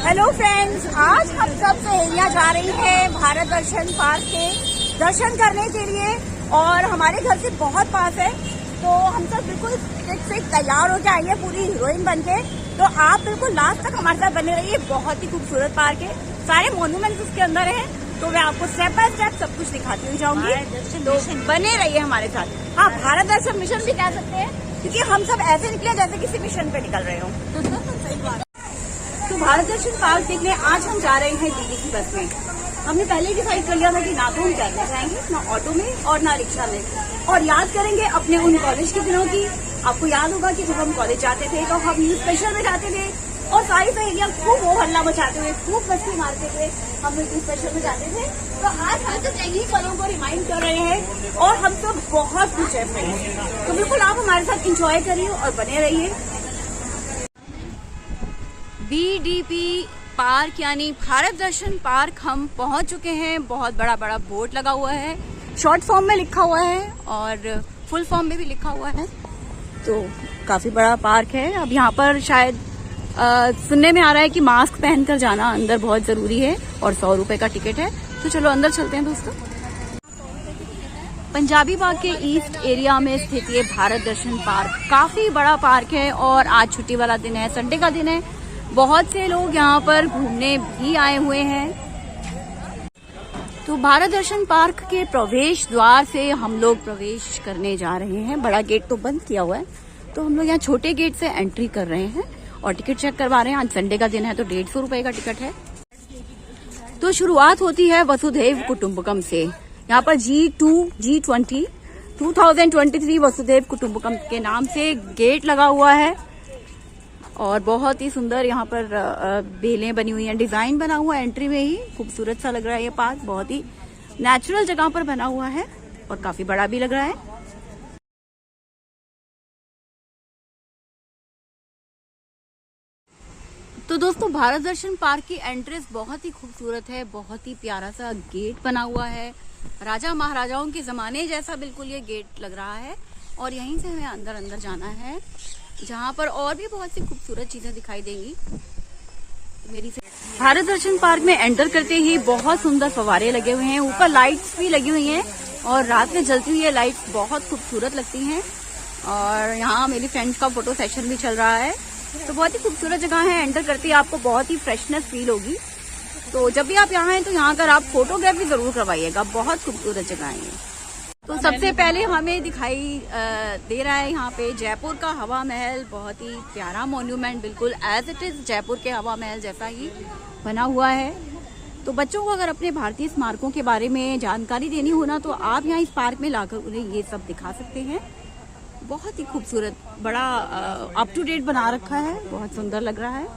Hello friends, आज हम सब सहेलियां जा रही हैं भारत दर्शन पार्क के दर्शन करने के लिए और हमारे घर से बहुत पास है, तो हम सब बिल्कुल फिट तैयार होकर आएंगे पूरी हीरोइन बनके। तो आप बिल्कुल लास्ट तक हमारे साथ बने रहिए। बहुत ही खूबसूरत पार्क है, सारे मॉन्यूमेंट्स उसके अंदर हैं, तो मैं आपको स्टेप बाय स्टेप सब कुछ दिखाती हुई जाऊंगी। तो बने रहिए हमारे साथ। हाँ, भारत दर्शन मिशन भी कह सकते हैं, क्योंकि हम सब ऐसे निकले जैसे किसी मिशन पे निकल रहे हो। सही बात। तो भारत दर्शन पार्क देखने आज हम जा रहे हैं दिल्ली की बस में। हमने पहले डिसाइड कर लिया था कि ना तो हम कैब में जाएंगे, ना ऑटो में और ना रिक्शा में, और याद करेंगे अपने उन कॉलेज के दिनों की। आपको याद होगा कि जब हम कॉलेज जाते थे तो हम न्यूज स्पेशल में जाते थे और सारी सहेलियां खूब वो हल्ला मचाते हुए, खूब मस्ती मारते हुए हम न्यूज स्पेशल में जाते थे। तो आज हम सब यही पलों को रिमाइंड कर रहे हैं और हम सब बहुत खुश है फ्रेंड्स। तो बिल्कुल आप हमारे साथ इंजॉय करिए और बने रहिए। BDP पार्क यानी भारत दर्शन पार्क हम पहुंच चुके हैं। बहुत बड़ा बड़ा बोर्ड लगा हुआ है, शॉर्ट फॉर्म में लिखा हुआ है और फुल फॉर्म में भी लिखा हुआ है। तो काफी बड़ा पार्क है। अब यहाँ पर शायद सुनने में आ रहा है कि मास्क पहनकर जाना अंदर बहुत जरूरी है और 100 रुपए का टिकट है। तो चलो अंदर चलते हैं दोस्तों। पंजाबी बाग के ईस्ट एरिया में स्थित ये भारत दर्शन पार्क काफी बड़ा पार्क है और आज छुट्टी वाला दिन है, संडे का दिन है। बहुत से लोग यहाँ पर घूमने भी आए हुए हैं। तो भारत दर्शन पार्क के प्रवेश द्वार से हम लोग प्रवेश करने जा रहे हैं। बड़ा गेट तो बंद किया हुआ है, तो हम लोग यहाँ छोटे गेट से एंट्री कर रहे हैं और टिकट चेक करवा रहे हैं। आज संडे का दिन है तो 150 रुपए का टिकट है। तो शुरुआत होती है वसुधैव कुटुंबकम से। यहाँ पर G20 2023 वसुधैव कुटुंबकम के नाम से गेट लगा हुआ है और बहुत ही सुंदर यहाँ पर बेलें बनी हुई हैं, डिजाइन बना हुआ है। एंट्री में ही खूबसूरत सा लग रहा है ये पार्क, बहुत ही नेचुरल जगह पर बना हुआ है और काफी बड़ा भी लग रहा है। तो दोस्तों, भारत दर्शन पार्क की एंट्रेंस बहुत ही खूबसूरत है, बहुत ही प्यारा सा गेट बना हुआ है। राजा महाराजाओं के जमाने जैसा बिल्कुल ये गेट लग रहा है और यहीं से हमें अंदर अंदर जाना है, जहाँ पर और भी बहुत सी खूबसूरत चीजें दिखाई देंगी। भारत दर्शन पार्क में एंटर करते ही बहुत सुंदर फव्वारे लगे हुए हैं, ऊपर लाइट्स भी लगी हुई हैं और रात में जलती हुई ये लाइट्स बहुत खूबसूरत लगती हैं। और यहाँ मेरी फ्रेंड्स का फोटो सेशन भी चल रहा है, तो बहुत ही खूबसूरत जगह है। एंटर करते ही आपको बहुत ही फ्रेशनेस फील होगी। तो जब भी आप यहाँ हैं तो यहाँ कर आप फोटोग्राफी जरूर करवाइएगा, बहुत खूबसूरत जगह है ये। तो सबसे पहले हमें दिखाई दे रहा है यहाँ पे जयपुर का हवा महल। बहुत ही प्यारा मॉन्यूमेंट, बिल्कुल एज इट इज जयपुर के हवा महल जैसा ही बना हुआ है। तो बच्चों को अगर अपने भारतीय स्मारकों के बारे में जानकारी देनी हो ना, तो आप यहाँ इस पार्क में लाकर उन्हें ये सब दिखा सकते हैं। बहुत ही खूबसूरत, बड़ा अप टू डेट बना रखा है, बहुत सुंदर लग रहा है।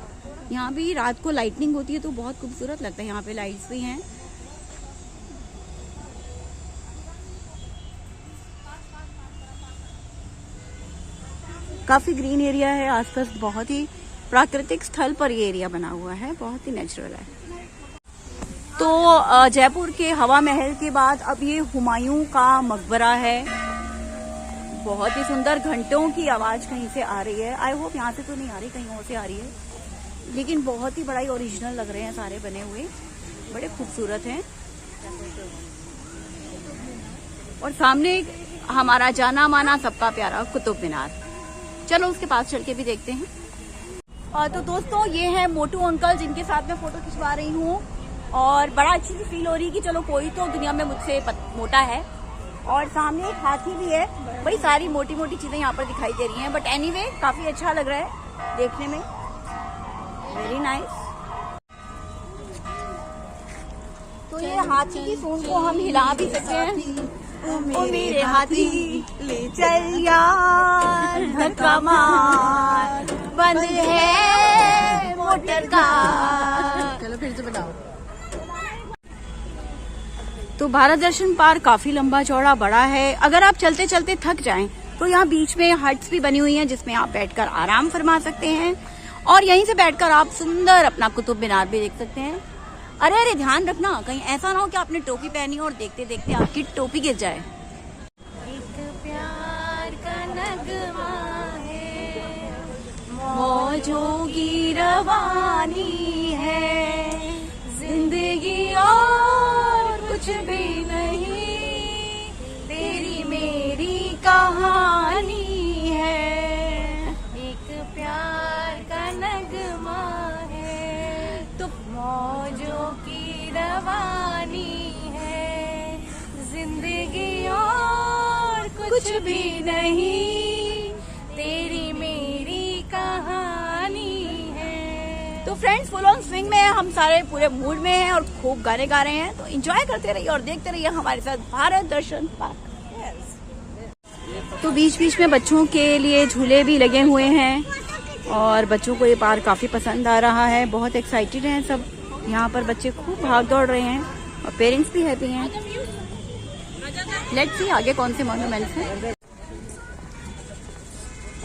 यहाँ भी रात को लाइटनिंग होती है तो बहुत खूबसूरत लगता है। यहाँ पे लाइट्स भी हैं। काफी ग्रीन एरिया है आसपास, बहुत ही प्राकृतिक स्थल पर ये एरिया बना हुआ है, बहुत ही नेचुरल है। तो जयपुर के हवा महल के बाद अब ये हुमायूं का मकबरा है। बहुत ही सुंदर, घंटों की आवाज कहीं से आ रही है। आई होप यहाँ से तो नहीं आ रही, कहीं और से आ रही है, लेकिन बहुत ही बड़ा ही ओरिजिनल लग रहे हैं सारे बने हुए, बड़े खूबसूरत हैं। और सामने हमारा जाना माना सबका प्यारा कुतुब मीनार। चलो उसके पास चल के भी देखते हैं। तो दोस्तों, ये है मोटू अंकल जिनके साथ मैं फोटो खिंचवा रही हूँ और बड़ा अच्छी सी फील हो रही है कि चलो कोई तो दुनिया में मुझसे मोटा है। और सामने एक हाथी भी है। वही सारी मोटी मोटी चीजें यहाँ पर दिखाई दे रही हैं, बट एनीवे काफी अच्छा लग रहा है देखने में, वेरी नाइस। तो ये हाथी की सूंड को हम हिला भी सकते हैं। ओ मेरे हाथी ले चल यार, धक्का मार, बंद है मोटर का। चलो फिर से बताओ। तो भारत दर्शन पार्क काफी लंबा चौड़ा बड़ा है। अगर आप चलते चलते थक जाएं तो यहाँ बीच में हट्स भी बनी हुई हैं जिसमें आप बैठकर आराम फरमा सकते हैं और यहीं से बैठकर आप सुंदर अपना कुतुब मीनार भी देख सकते हैं। अरे अरे, ध्यान रखना कहीं ऐसा ना हो कि आपने टोपी पहनी हो और देखते देखते आपकी टोपी गिर जाए। एक प्यार का नगमा है, मौजों की रवानी है, भी नहीं, तेरी मेरी कहानी है, एक प्यार का नगमा है, तो मौजों की रवानी है, जिंदगी और कुछ भी नहीं, तेरी मेरी कहानी है। तो फ्रेंड्स, फुल ऑन स्विंग में हम सारे पूरे मूड में हैं और खूब गाने गा रहे हैं, तो एंजॉय करते रहिए और देखते रहिए हमारे साथ भारत दर्शन पार्क। तो बीच बीच में बच्चों के लिए झूले भी लगे हुए हैं और बच्चों को ये पार्क काफी पसंद आ रहा है, बहुत एक्साइटेड हैं सब। यहाँ पर बच्चे खूब भाग दौड़ रहे हैं और पेरेंट्स भी हैप्पी हैं। लेट्स सी आगे कौन से मॉन्यूमेंट्स हैं।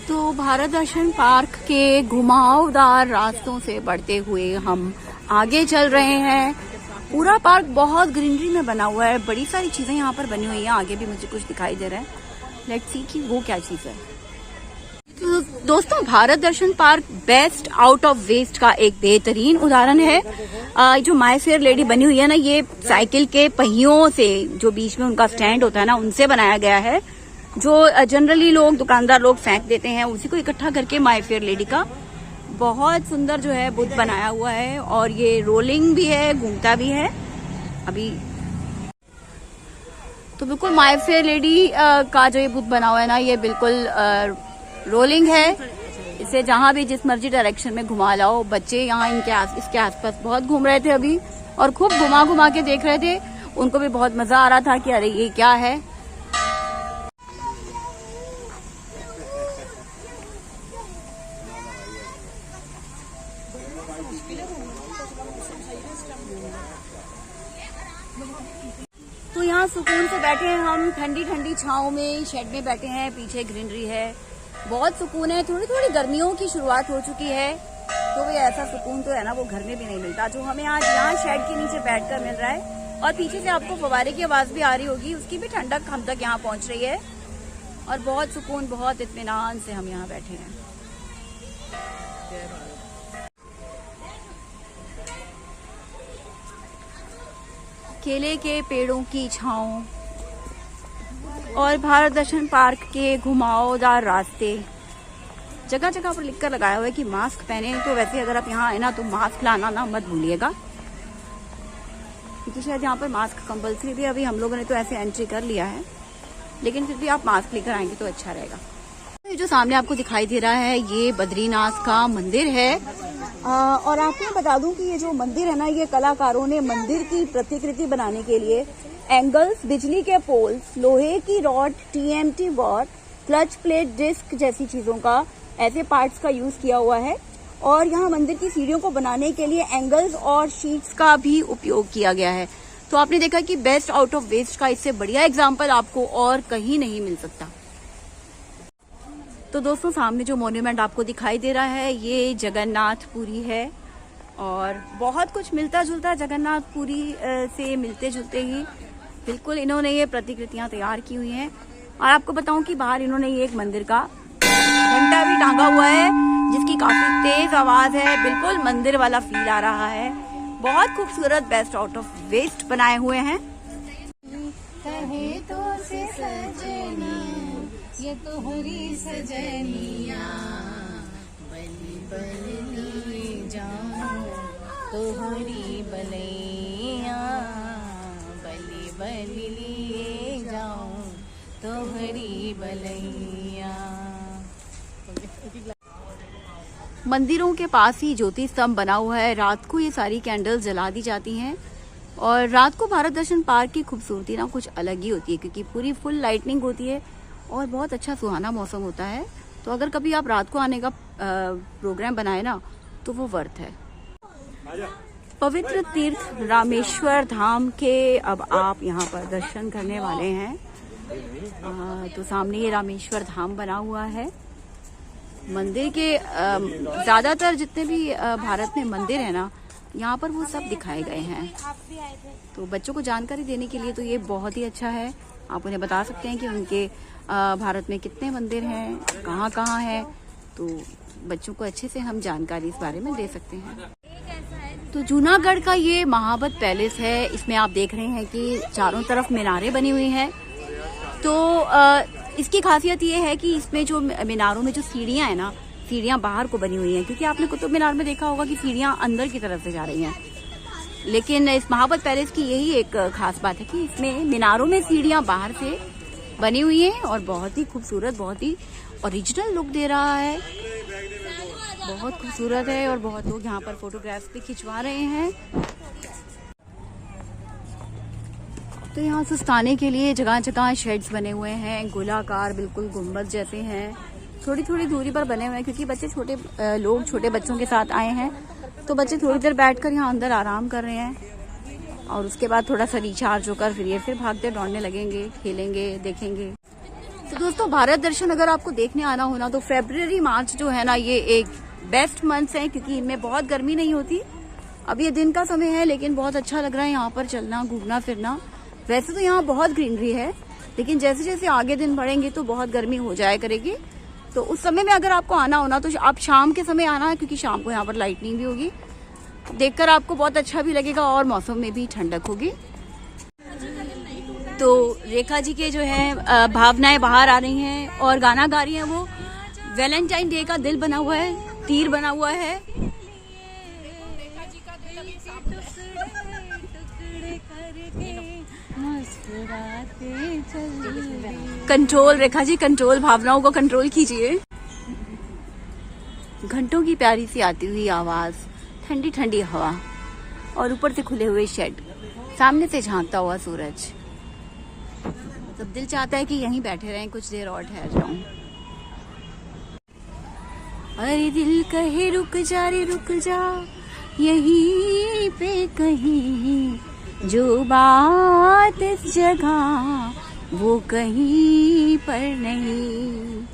तो भारत दर्शन पार्क के घुमावदार रास्तों से बढ़ते हुए हम आगे चल रहे हैं। पूरा पार्क बहुत ग्रीनरी में बना हुआ है, बड़ी सारी चीजें यहाँ पर बनी हुई हैं। आगे भी मुझे कुछ दिखाई दे रहा है, लेट्स सी कि वो क्या चीज है। तो दोस्तों, Bharat Darshan park best out of waste का एक बेहतरीन उदाहरण है। जो माय फेयर लेडी बनी हुई है ना, ये साइकिल के पहियों से, जो बीच में उनका स्टैंड होता है ना, उनसे बनाया गया है। जो जनरली लोग, दुकानदार लोग फेंक देते हैं, उसी को इकट्ठा करके माय फेयर लेडी का बहुत सुंदर जो है बुद्ध बनाया हुआ है। और ये रोलिंग भी है, घूमता भी है। अभी तो बिल्कुल माय फेयर लेडी का जो ये बुद्ध बना हुआ है ना, ये बिल्कुल रोलिंग है। इसे जहां भी जिस मर्जी डायरेक्शन में घुमा लाओ। बच्चे यहाँ इसके आसपास बहुत घूम रहे थे अभी और खूब घुमा घुमा के देख रहे थे। उनको भी बहुत मजा आ रहा था कि अरे ये क्या है। तो यहाँ सुकून से बैठे हैं हम, ठंडी ठंडी छांव में शेड में बैठे हैं। पीछे ग्रीनरी है, बहुत सुकून है। थोड़ी थोड़ी गर्मियों की शुरुआत हो चुकी है, तो भी ऐसा सुकून तो है ना, वो घर में भी नहीं मिलता जो हमें आज यहाँ शेड के नीचे बैठकर मिल रहा है। और पीछे से आपको फव्वारे की आवाज भी आ रही होगी, उसकी भी ठंडक हम तक यहाँ पहुँच रही है। और बहुत सुकून, बहुत इत्मीनान से हम यहाँ बैठे हैं। केले के पेड़ों की छांव और भारत दर्शन पार्क के घुमावदार रास्ते। जगह जगह पर लिखकर लगाया हुआ है कि मास्क पहने। तो वैसे अगर आप यहाँ आए ना, तो मास्क लाना ना मत भूलिएगा, क्योंकि शायद यहाँ पर मास्क कंपलसरी भी। अभी हम लोगों ने तो ऐसे एंट्री कर लिया है, लेकिन फिर भी आप मास्क लेकर आएंगे तो अच्छा रहेगा। ये जो सामने आपको दिखाई दे रहा है, ये बद्रीनाथ का मंदिर है। और आपको मैं बता दूं कि ये जो मंदिर है ना, ये कलाकारों ने मंदिर की प्रतिकृति बनाने के लिए एंगल्स, बिजली के पोल्स, लोहे की रॉड, TNT बार, क्लच प्लेट, डिस्क जैसी चीजों का, ऐसे पार्ट्स का यूज किया हुआ है। और यहाँ मंदिर की सीढ़ियों को बनाने के लिए एंगल्स और शीट्स का भी उपयोग किया गया है। तो आपने देखा कि बेस्ट आउट ऑफ वेस्ट का इससे बढ़िया एग्जाम्पल आपको और कहीं नहीं मिल सकता। तो दोस्तों, सामने जो मॉन्यूमेंट आपको दिखाई दे रहा है, ये जगन्नाथपुरी है। और बहुत कुछ मिलता जुलता जगन्नाथपुरी से मिलते जुलते ही बिल्कुल इन्होंने ये प्रतिकृतियां तैयार की हुई हैं। और आपको बताऊं कि बाहर इन्होंने ये एक मंदिर का घंटा भी टांगा हुआ है, जिसकी काफी तेज आवाज है। बिल्कुल मंदिर वाला फील आ रहा है। बहुत खूबसूरत बेस्ट आउट ऑफ वेस्ट बनाए हुए हैं। कहे तो से सजना, ये तोहरी सजनिया, बलि बलि जाऊं तोहरी बलैया, बलि बलि लिए जाऊं तोहरी बलैया। मंदिरों के पास ही ज्योति स्तंभ बना हुआ है। रात को ये सारी कैंडल्स जला दी जाती हैं। और रात को भारत दर्शन पार्क की खूबसूरती ना कुछ अलग ही होती है, क्योंकि पूरी फुल लाइटनिंग होती है और बहुत अच्छा सुहाना मौसम होता है। तो अगर कभी आप रात को आने का प्रोग्राम बनाए ना, तो वो वर्थ है। पवित्र तीर्थ रामेश्वर धाम के अब आप यहाँ पर दर्शन करने वाले हैं। तो सामने ये रामेश्वर धाम बना हुआ है। मंदिर के ज्यादातर जितने भी भारत में मंदिर है ना, यहाँ पर वो सब दिखाए गए हैं। तो बच्चों को जानकारी देने के लिए तो ये बहुत ही अच्छा है। आप उन्हें बता सकते हैं कि उनके भारत में कितने मंदिर हैं, कहाँ हैं। तो बच्चों को अच्छे से हम जानकारी इस बारे में दे सकते हैं। तो तो जूनागढ़ का ये महाबत पैलेस है। इसमें आप देख रहे हैं कि चारों तरफ मीनारें बनी हुई हैं। तो इसकी खासियत ये है कि इसमें जो मीनारों में जो सीढ़ियां हैं ना, सीढ़ियां बाहर को बनी हुई हैं, क्योंकि आपने कुतुब मीनार में देखा होगा कि सीढ़ियां अंदर की तरफ से जा रही हैं। लेकिन इस महाबत पैलेस की यही एक खास बात है कि इसमें मीनारों में सीढ़ियां बाहर से बनी हुई हैं और बहुत ही खूबसूरत, बहुत ही ओरिजिनल लुक दे रहा है। बहुत खूबसूरत है और बहुत लोग यहाँ पर फोटोग्राफ्स भी खिंचवा रहे हैं। तो यहाँ सुस्ताने के लिए जगह जगह शेड्स बने हुए हैं, गोलाकार बिल्कुल गुंबद जैसे हैं, थोड़ी थोड़ी दूरी पर बने हुए हैं, क्योंकि बच्चे छोटे बच्चों के साथ आए हैं। तो बच्चे थोड़ी देर बैठकर यहाँ अंदर आराम कर रहे हैं और उसके बाद थोड़ा सा रिचार्ज होकर फिर भागते दौड़ने लगेंगे, खेलेंगे, देखेंगे। तो दोस्तों, भारत दर्शन अगर आपको देखने आना हो ना, तो फरवरी मार्च जो है ना, ये एक बेस्ट मंथ्स है, क्योंकि इनमें बहुत गर्मी नहीं होती। अब ये दिन का समय है, लेकिन बहुत अच्छा लग रहा है यहाँ पर चलना, घूमना फिरना। वैसे तो यहाँ बहुत ग्रीनरी है, लेकिन जैसे जैसे आगे दिन बढ़ेंगे तो बहुत गर्मी हो जाया करेगी। तो उस समय में अगर आपको आना हो ना, तो आप शाम के समय आना, क्योंकि शाम को यहाँ पर लाइटनिंग भी होगी। देखकर आपको बहुत अच्छा भी लगेगा और मौसम में भी ठंडक होगी। तो रेखा जी के जो है भावनाएं बाहर आ रही हैं और गाना गा रही हैं। वो वैलेंटाइन डे का दिल बना हुआ है, तीर बना हुआ है। कंट्रोल रेखा जी, कंट्रोल, भावनाओं को कंट्रोल कीजिए। घंटों की प्यारी सी आती हुई आवाज, ठंडी ठंडी हवा और ऊपर से खुले हुए शेड, सामने से झांकता हुआ सूरज। तब दिल चाहता है कि यहीं बैठे रहें, कुछ देर और ठहर जाऊं। अरे दिल कहे रुक जा रे रुक जा, यहीं पे कहीं, जो बात इस जगह वो कहीं पर नहीं।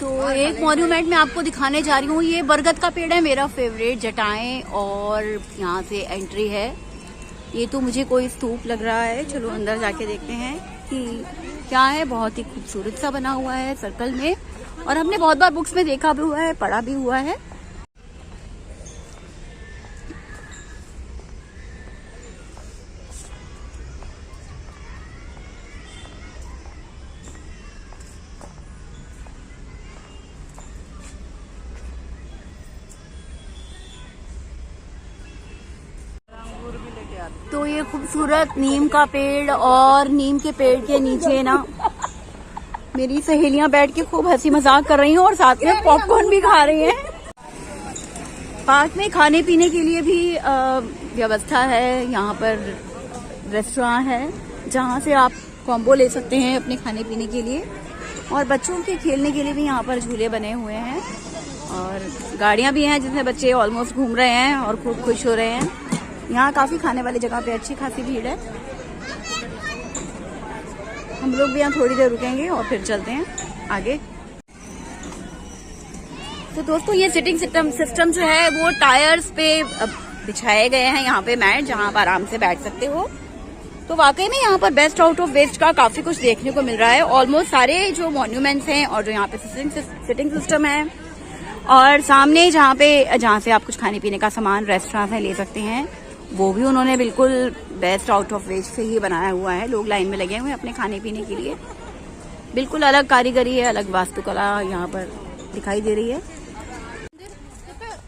तो एक मॉन्यूमेंट मैं आपको दिखाने जा रही हूँ। ये बरगद का पेड़ है, मेरा फेवरेट, जटाएं, और यहाँ से एंट्री है। ये तो मुझे कोई स्तूप लग रहा है। चलो अंदर जाके देखते हैं कि क्या है। बहुत ही खूबसूरत सा बना हुआ है सर्कल में, और हमने बहुत बार बुक्स में देखा भी हुआ है, पढ़ा भी हुआ है। तो ये खूबसूरत नीम का पेड़, और नीम के पेड़ के नीचे ना मेरी सहेलियां बैठ के खूब हंसी मजाक कर रही हैं और साथ में पॉपकॉर्न भी खा रही हैं। पार्क में खाने पीने के लिए भी व्यवस्था है। यहाँ पर रेस्टोरेंट है जहाँ से आप कॉम्बो ले सकते हैं अपने खाने पीने के लिए, और बच्चों के खेलने के लिए भी यहाँ पर झूले बने हुए हैं, और गाड़ियाँ भी हैं जिसमें बच्चे ऑलमोस्ट घूम रहे हैं और खूब खुश हो रहे हैं। यहाँ काफी खाने वाली जगह पे अच्छी खासी भीड़ है। हम लोग भी यहाँ थोड़ी देर रुकेंगे और फिर चलते हैं आगे। तो दोस्तों, ये सिटिंग सिस्टम जो है वो टायर्स पे बिछाए गए हैं। यहाँ पे मैट, जहाँ आप आराम से बैठ सकते हो। तो वाकई में यहाँ पर बेस्ट आउट ऑफ वेस्ट का काफी कुछ देखने को मिल रहा है। ऑलमोस्ट सारे जो मॉन्यूमेंट्स हैं और जो यहाँ पे सिटिंग सिस्टम है, और सामने जहाँ से आप कुछ खाने पीने का सामान, रेस्टोरेंट है, ले सकते हैं, वो भी उन्होंने बिल्कुल बेस्ट आउट ऑफ वेस्ट से ही बनाया हुआ है। लोग लाइन में लगे हुए हैं अपने खाने पीने के लिए। बिल्कुल अलग कारीगरी है, अलग वास्तुकला यहाँ पर दिखाई दे रही है।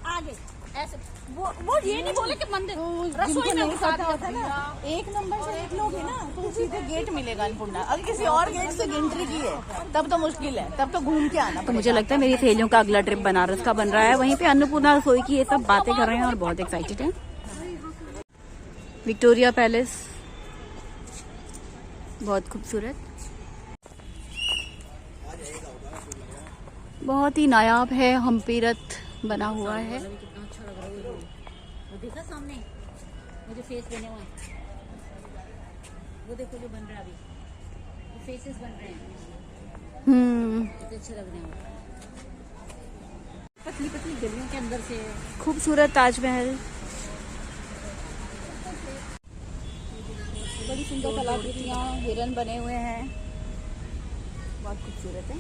आगे ऐसे वो ये नहीं बोले कि मंदिर रसोई में घुसा दिया था ना, एक नंबर से एक लोग है ना, तो सीधे गेट मिलेगा अन्नपूर्णा। अगर किसी और गेट से एंट्री की है तब तो मुश्किल है, तब तो घूम के आना। तो मुझे लगता है मेरी सहेलियों का अगला ट्रिप बनारस का बन रहा है। वहीं पे अन्नपूर्णा रसोई की ये सब बातें कर रहे हैं और बहुत एक्साइटेड हैं। विक्टोरिया पैलेस बहुत खूबसूरत, बहुत ही नायाब है, हम्पी रथ बना हुआ है। कितना अच्छा लग रहा है वो देखा सामने, मुझे फेस बने हुए, वो देखो जो बन रहा है अभी, वो फेसेस बन रहे हैं, कितने अच्छे लग रहे हैं। पतली पतली गलियों के अंदर से खूबसूरत ताजमहल, बड़ी सुंदर कलाकृतियाँ, हिरन बने हुए हैं, बहुत खूबसूरत है।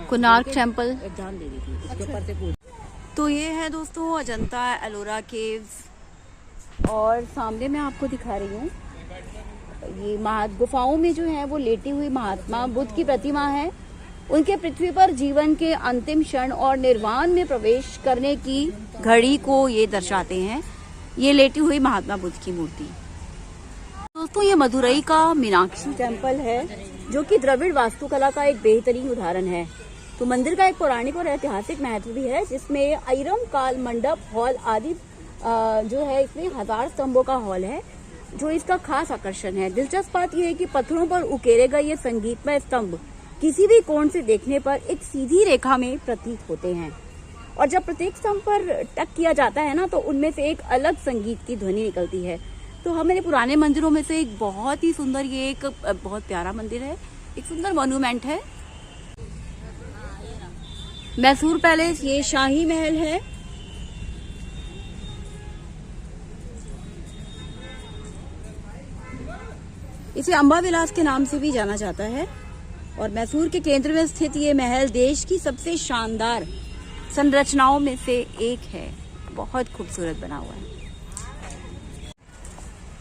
कोणार्क टेम्पल। एग्जाम दे रही थी, उसके ऊपर से पूछ। तो ये है दोस्तों अजंता एलोरा केव्स, और सामने मैं आपको दिखा रही हूँ ये गुफाओं में जो है वो लेटी हुई महात्मा बुद्ध की प्रतिमा है। उनके पृथ्वी पर जीवन के अंतिम क्षण और निर्वाण में प्रवेश करने की घड़ी को ये दर्शाते हैं, ये लेटी हुई महात्मा बुद्ध की मूर्ति। दोस्तों ये मदुरई का मीनाक्षी टेम्पल है, जो कि द्रविड़ वास्तुकला का एक बेहतरीन उदाहरण है। तो मंदिर का एक पौराणिक और ऐतिहासिक महत्व भी है, जिसमें अइरम काल मंडप हॉल आदि जो है, इसमें 1000 स्तंभों का हॉल है, जो इसका खास आकर्षण है। दिलचस्प बात यह है कि पत्थरों पर उकेरे गए ये संगीतमय स्तंभ किसी भी कोण से देखने पर एक सीधी रेखा में प्रतीत होते हैं, और जब प्रत्येक स्तंभ पर टक किया जाता है ना, तो उनमें से एक अलग संगीत की ध्वनि निकलती है। तो हमारे पुराने मंदिरों में से एक बहुत ही सुंदर, ये एक बहुत प्यारा मंदिर है, एक सुंदर मॉन्यूमेंट है। मैसूर पैलेस, ये शाही महल है। इसे अंबा विलास के नाम से भी जाना जाता है, और मैसूर के केंद्र में स्थित ये महल देश की सबसे शानदार संरचनाओं में से एक है। बहुत खूबसूरत बना हुआ है।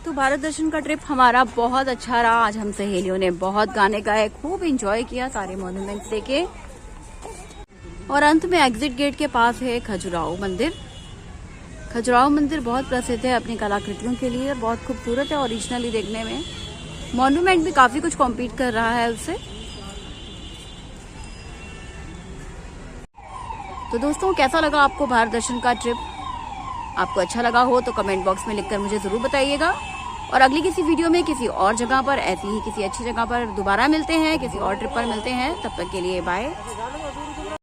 तो भारत दर्शन का ट्रिप हमारा बहुत अच्छा रहा। आज हम सहेलियों ने बहुत गाने गाए, खूब एंजॉय किया, सारे मॉन्यूमेंट्स देखे, और अंत में एग्जिट गेट के पास है खजुराहो मंदिर। खजुराहो मंदिर बहुत प्रसिद्ध है अपनी कलाकृतियों के लिए, बहुत खूबसूरत है ओरिजिनली देखने में। मॉन्यूमेंट भी काफी कुछ कॉम्पीट कर रहा है उससे। तो दोस्तों कैसा लगा आपको भारत दर्शन का ट्रिप? आपको अच्छा लगा हो तो कमेंट बॉक्स में लिखकर मुझे जरूर बताइएगा, और अगली किसी वीडियो में किसी और जगह पर, ऐसी ही किसी अच्छी जगह पर दोबारा मिलते हैं, किसी और ट्रिप पर मिलते हैं। तब तक के लिए बाय।